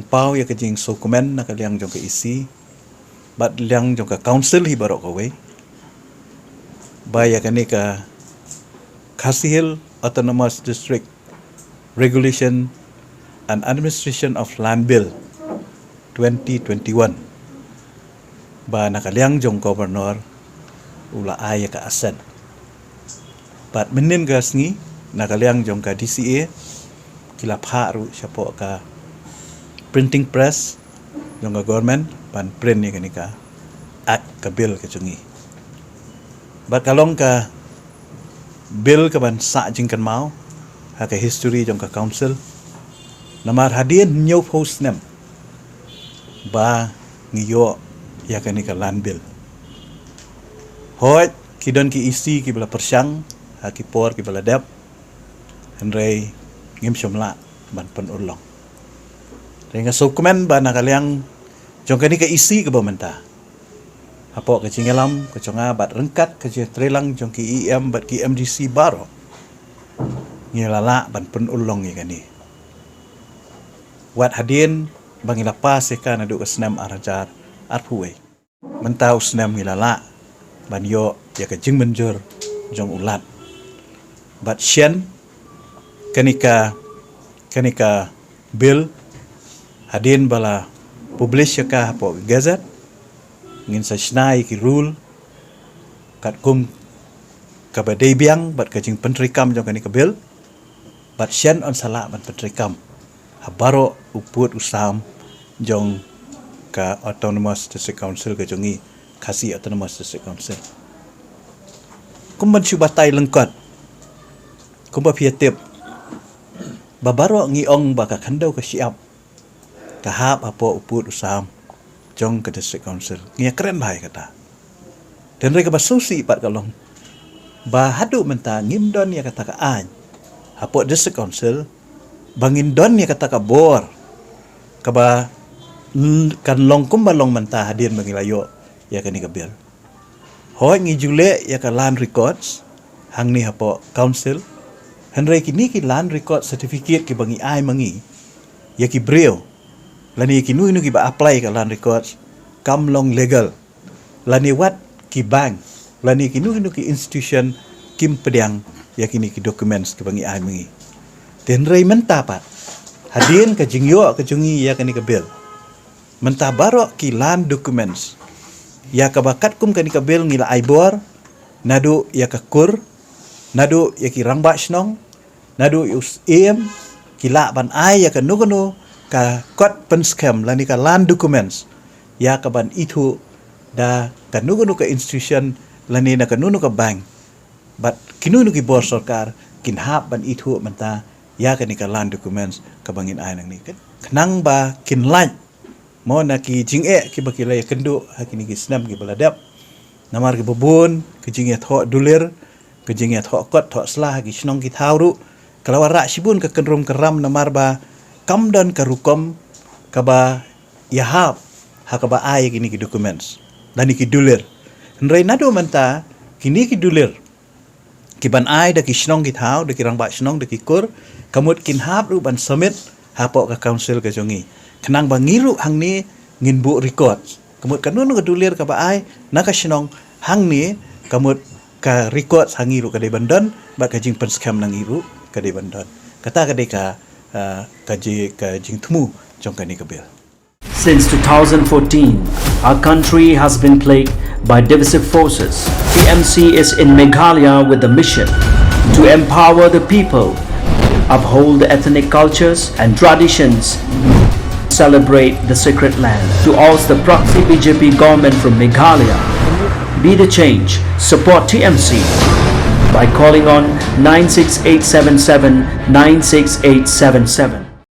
pau ya kajing dokumen na kaliang jong ka isi bat liang jong ka council hi barok ka we ba ya kani ka Khasi Hill Autonomous District Regulation and Administration of Land Bill 2021 ba nakaliang jong governor ula ay ka asen bat menin gasngi nakaliang jong ka DCA kila pharu siapo ka printing press jong ka government pan print ni kanika act ka bill ka chungi bat kalong ka bill ka ban sa jing kan mau ha ka history jong ka council namar hadien new post nem ba ngiyo ya kanika land bill hoi kidon ki isi ki bala persyang ha ki por ki bala dep henrei ngim syomla ban pen ulong dengan dokumen ba nakaliang jong kani ka isi ke bamenta apo ke cingelam ke conga bat rengkat ke trelang jong ki EM bat ki MDC baro ngilala ban pen ulong ye kani wat hadin bangila pas ka na du kesnam arajar arhuwe mentau snam ngilala ban yo ya ke jing menjur jong ulat bat shen kanika bill hadin bala publish ka po gazette ngin sa snai ki rule kat kum ka badai biang bat ka jing pentrikam jong kanika bill bat shen on sala ban pentrikam habaro uput usam jong ka Autonomous District Council ka jongi Khasi Autonomous District Council kumban syubatai lengkot kumba piatip babaro ngiong baka khandau ka siap kahap apo uput usam jong ke district council ngia keren bahai kata dan mereka basusi pat kalong ba hadu menta ngimdon ya kata ka an apo district council bangin don ya kata ka bor ka ba kan long kumbalong menta hadin mangilayo ya kani ka bill hoi ngi jule ya ka land records hang ni apo council henrei kini ki land record certificate ki bangi ai mangi ya ki breo lani ki nu ki ba apply ka land records kam long legal lani wat ki bank lani ki nu ki institution kim pediang ya kini ki documents ki bangi ai mangi henrei menta pat hadin ka jingyo ka jungi ya kani ka bill menta baro ki land documents ya ka bakat kum kani ka bill ngila ai bor nadu ya ka kur nadu ya ki rangba shnong nadu us em kila ban ai ya ka nugono ka kot pen scam lani ka land documents ya ka ban itu da ka nugono ka institution lani na ka nuno ka bank but kinunu ki bor sarkar kin hap ban itu menta ya ka ni ka land documents ka bangin ai nang ni kenang ba kin lan mo na ki jinge ki bakila ya kendu hakini ki snam ki baladap namar ki bubun ki jinge tho dulir ke jinget hok kot hok selah gi snong ki thauru kalau rak sibun ke kenrum keram namar ba kam dan ke rukom ka ba yahab ha ka ba ai gini ki documents dan ki dulir nrei nado menta kini ki dulir ki ban ai da ki snong ki thau da ki rang ba snong da ki kur kamut kin hab ru ban submit ha po ka council ka jongi kenang ba ngiru hang ni ngin bu record kamut kanun ka dulir ka ba ai na ka snong hang ni kamut ka record hangiru ka de bandon ba ka jing pen scam nang iru ka de bandon kata ka de ka jing thmu jong ka ni ka bill. Since 2014 our country has been plagued by divisive forces. TMC is in Meghalaya with the mission to empower the people, uphold the ethnic cultures and traditions, celebrate the sacred land. To oust the proxy BJP government from Meghalaya, be the change, support TMC by calling on 96877 96877.